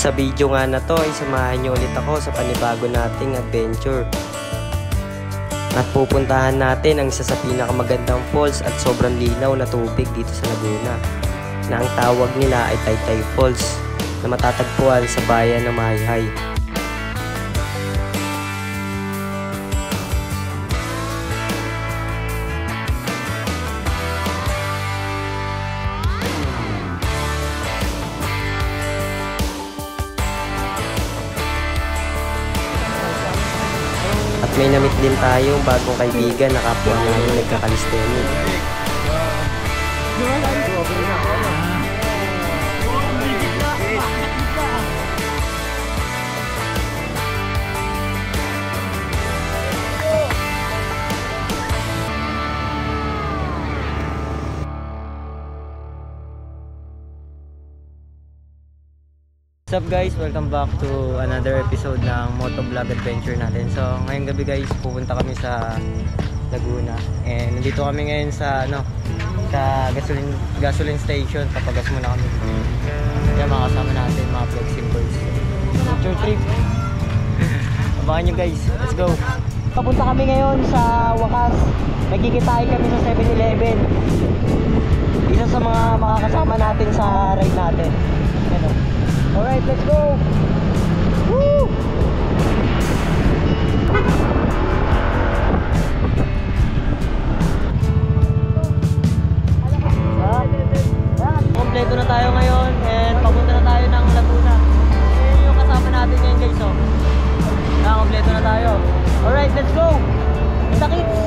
Sa video nga na to ay samahan nyo ulit ako sa panibago nating adventure. At pupuntahan natin ang isa sa pinakamagandang falls at sobrang linaw na tubig dito sa Laguna, na ang tawag nila ay Taytay Falls, na matatagpuan sa bayan ng Mahayhay. At may namit din tayong bagong kaibigan na kapwa namin nagkakalisteni. What's up guys? Welcome back to another episode ng motovlog adventure natin. So ngayong gabi guys, pupunta kami sa Laguna. And nandito kami ngayon sa sa gasoline station. Papagas muna kami. Kaya mga kasama natin, mga flexibles. Picture trip. Abangan nyo guys. Let's go. Papunta kami ngayon sa wakas. Nagkikitay kami sa 7-Eleven. Isa sa mga makakasama natin sa ride natin. Alright, let's go! Woo! Kompleto na tayo ngayon and papunta na tayo ng Laguna. Ayan yung kasama natin ngayon guys, oh. Kompleto na tayo. Alright, let's go! Kita kits!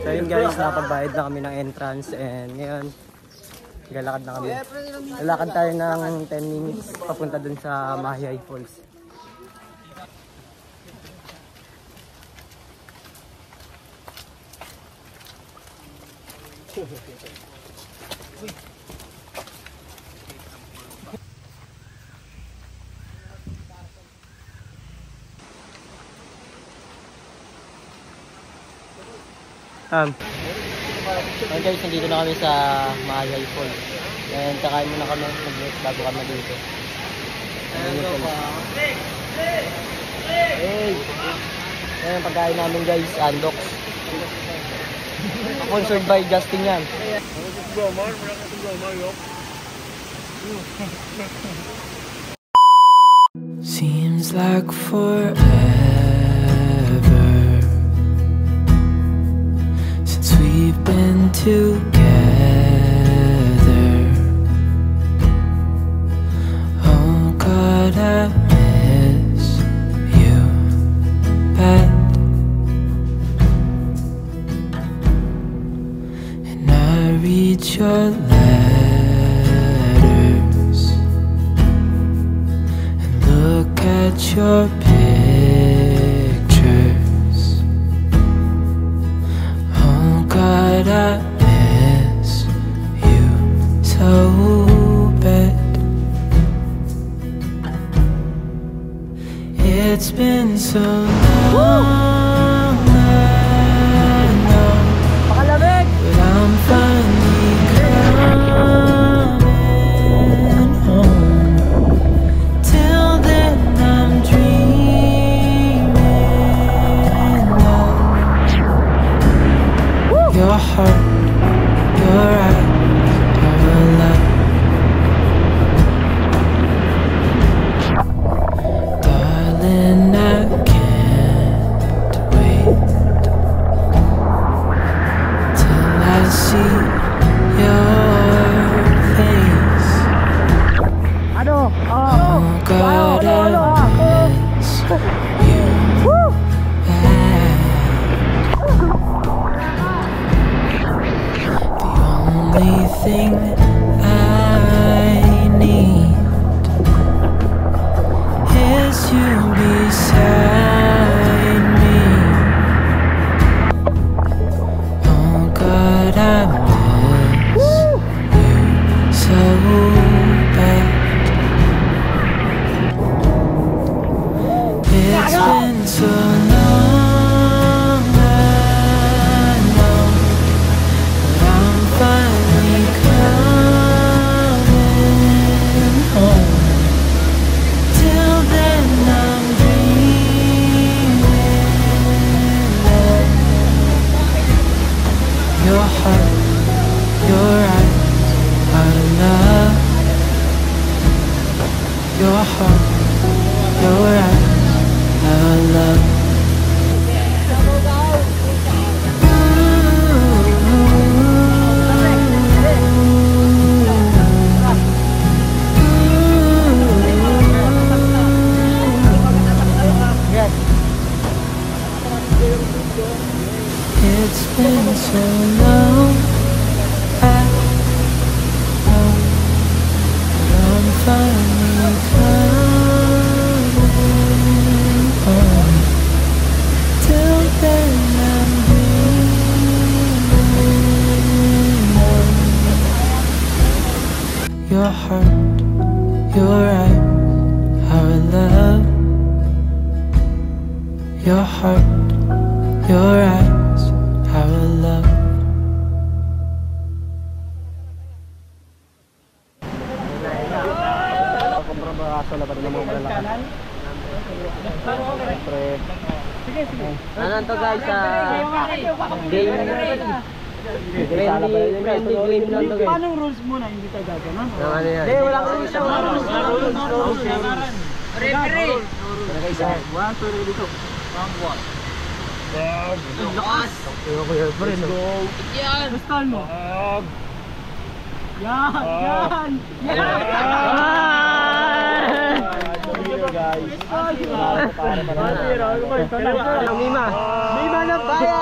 So yun guys, nakapagbayad na kami ng entrance and ngayon lalakad na kami. Lalakad tayo ng 10 minutes papunta dun sa Mahayhay Falls. Okay guys, nandito na kami sa Mahayhay Falls. And kakain muna kami mag-break bago kami dito. Hey! Yan ang pagkain namin guys, Andox. Sponsored by Justin yan. Seems like forever since we've been together. Oh God, I miss you bad, and I read your letters and look at your pictures. Oh God, I miss you so bad. It's been so long, I know, but I'm finally coming home. everything I need is you beside me. Oh God, I miss you so bad. It's been so long, I know, but I'm finally coming home. Till then I'm dreaming of your heart, your eyes, our love. Your heart, your eyes, our love. It's been so long, I know, but I'm finally coming home. Till then I'm dreaming of your heart, your eyes, our love. Your heart, your eyes, our love. Ano to guys, game friendly game lang to guys. Paano rules muna? Hindi tayo gagawin. Ano yan? Hindi, walang rules siya. Walang rules. Referee. 1, 2, dito. Lakas. Friend go. Yan. Basta mo. Yan. Yan. Mima. Mima na bayan!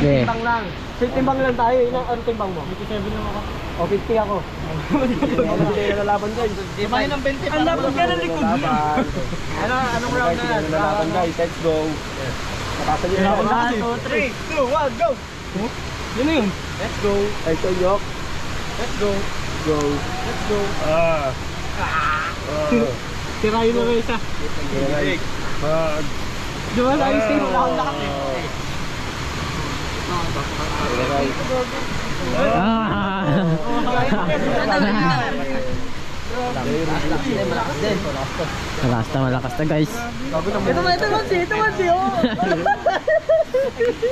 Timbang lang. Timbang lang tayo. Ano timbang mo? 57 lang ako. O 50 ako. Hindi na lalaban guys. Ibahin ng 20. Ang laban ka ng likod mo. Anong round na yan? Lalaban guys, let's go. Matasan nyo na. 1, 2, 3, 2, 1, go! Yun na yun. Let's go. Ay, so yok. Let's go. Go. Let's go. Tirayin mo isa. Mag. Diba na yung sino? Wala akong lakas eh. Malakas na guys. Ito man si, oh!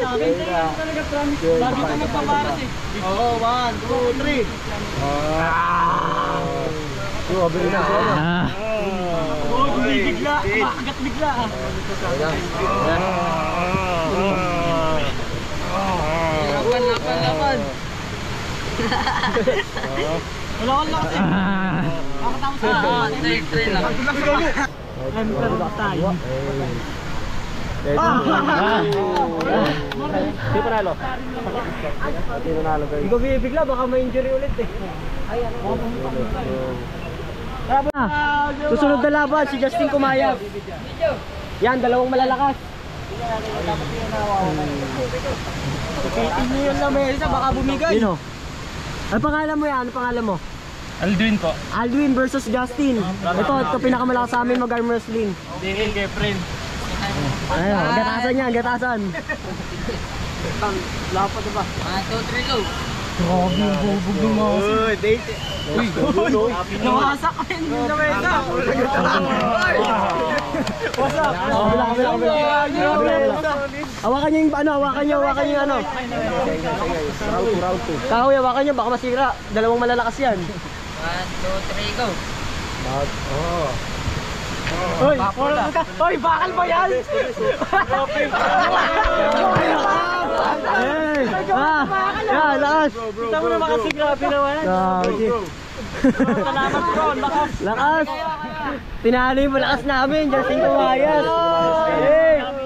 Sabi sa'yo, talaga promise. Lagi ko magpaparas eh. Oo, 1, 2, 3. Oo, bigla. Makagat bigla ah. Laban. Wala akong lakas eh. Makatapos na. Try lang. I'm pero tayo. Sino panalo? Sino nanalo guys? Hindi ko bibigla, baka ma-injury ulit eh. Susunod na laban, si Justin Kumayag. Yan, dalawang malalakas. Pitin nyo yung lamesa, baka bumigay. Sino? Ano pangalan mo yan? Ano pangalan mo? Aldwin po. Alwin versus Justin. Ito pinakamalakas sa amin mag-arm wrestling. Dihil kay friend. Ayun, gatasan yan, gatasan. Lapat na ba? 1, 2, 3, go! Grabe yung bubog ng mga kasi. Uy, date. Uy, Nawasak ko yun yung lamesa! Wasak! Hawakan nyo yung ano, hawakan nyo yung ano. round 2. Kahoy, hawakan nyo, baka masira. Dalawang malalakas yan. 1, 2, 3, go! Hoy, bakal ba yan? Yan, lakas. Kita mo naman kasi grabe naman. Grabe. Salamat bro, lakas! Lakas. Tinalo yung malakas namin, Justin Kumayas.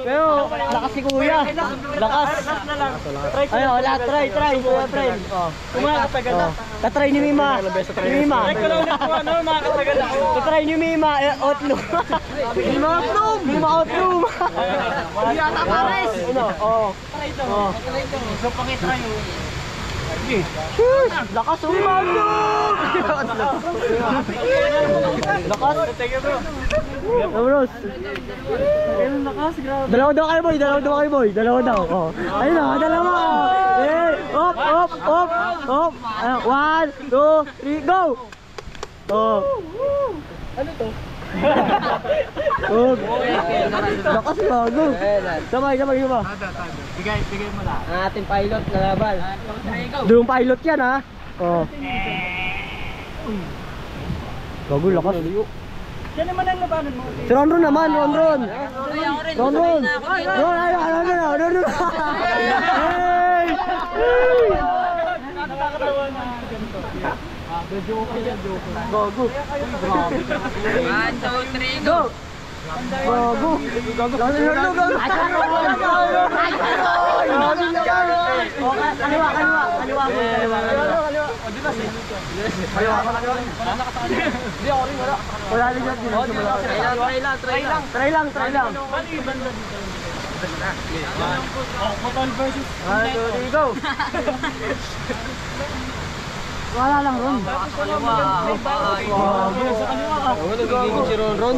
Pero lakas si Kuya. Lakas. Ayun, lahat try, Kuya friend. Kumakatagal na. Katry ni Mima. Ni Mima. Makakatagal ako. Katry ni Mima, Outlook. Mima Outlook. Mima Outlook. Yata pares. Oo. So pakitry yun. Lakas umalo! Lakas! Bros! Dalawa daw kayo boy! Dalawa daw! Oh. Ayun na, dalawa! Op! 1, 2, 3, go! Oh. Ano to? Lakas bago! Sabay ba? Bigay mo lang. Ang ating pilot na laban. Doon pilot yan ha. Oh. Gago lakas. Yan naman ang labanan mo. Si Ron naman, Ron. Ron. Hey! Gago. 1, 2, 3, Go! Gago. Kaliwa. Wala rin yan. Try lang. Motor versus. 1, 2, 3, go! Wala lang Ron. Nagiging si Ron. Gago.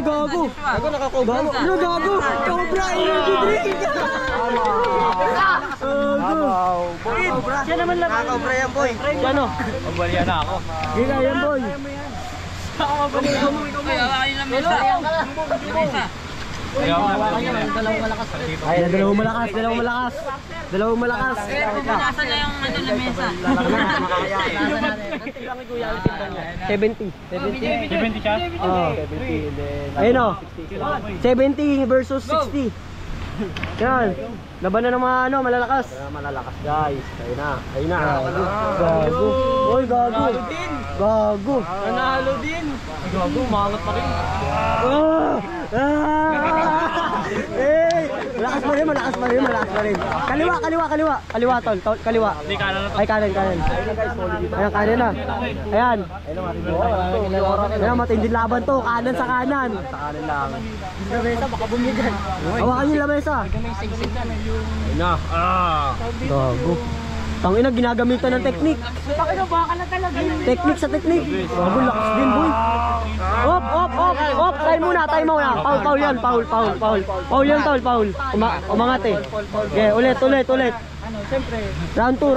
Gago. Ako nakakobra. Gago. Cobra energy drink. Siya naman lang. Nakakobra yan boy. Siya no? Pabalian na ako. Gila yan boy. Dalawang malakas. Nasa na yung lamesa. 70. 70 siya? Oh. Ayun o. 70 versus 60. Yan. Laban na ng mga malalakas. Malalakas guys. Ayun na. Gago. Oy, gago. Gago. Nanalo din. Gago, umangat pa rin. Malakas pa rin. Kaliwa, tol. Kaliwa. Hindi kanan na to. Ay, kanan. Ayan, kanan na. Ayan. Ayan, matinding laban to. Kanan sa kanan. lang. Lamesa, baka bumigan. Hawakan yung lamesa. Ayun na. Gago. Tangina, ginagamitan ng teknik. Teknik sa teknik. Gago, lakas din, boy. Op. Time muna. Foul yan. Foul yan, foul. Umangat eh. Okay, ulit. Round 2.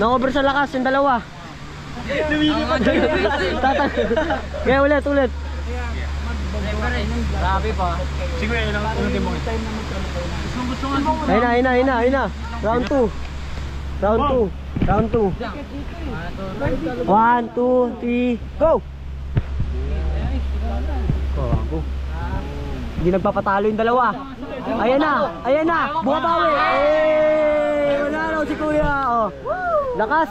Nang-over sa lakas yung dalawa. Okay, ulit. Grabe pa. Siguro yun lang ulitin mo. Ayun na. Round 2. 1, 2, 3, go! Hindi nagpapatalo yung dalawa. Ayan na. Bumabawi. Wala raw si Kuya. Oh. Lakas.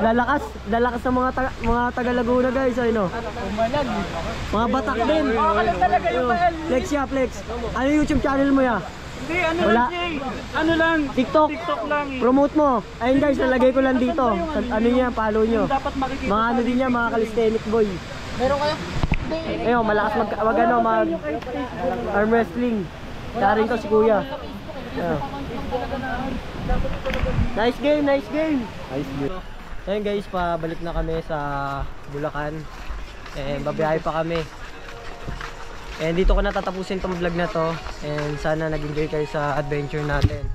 Lalakas sa mga taga Laguna guys. Ayun, mga batak din. Flex. Ano yung YouTube channel mo ya? Hindi, Wala. Ano lang? TikTok lang eh. Promote mo. Ayun guys, nalagay ko lang dito. Ano niya, follow nyo. Dapat makikita. Mga ano din niya, mga calisthenic boy. Meron kayo? Ayun, malakas mag arm wrestling. Daring to si Kuya. Ayun. Nice game. Ayun guys, pabalik na kami sa Bulacan. And babiyahe pa kami. And dito ko natatapusin tong vlog na to. And sana nag-enjoy kayo sa adventure natin.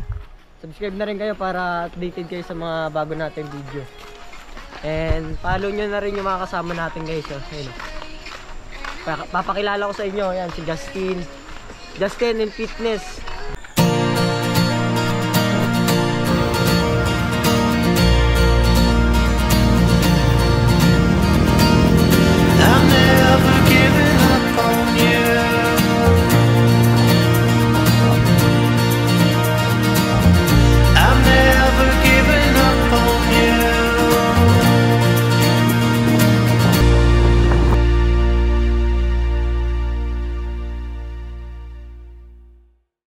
Subscribe na rin kayo para updated kayo sa mga bago nating video. And follow nyo na rin yung mga kasama natin guys. Ayun. Papakilala ko sa inyo. Yan, si Justin in Fitness.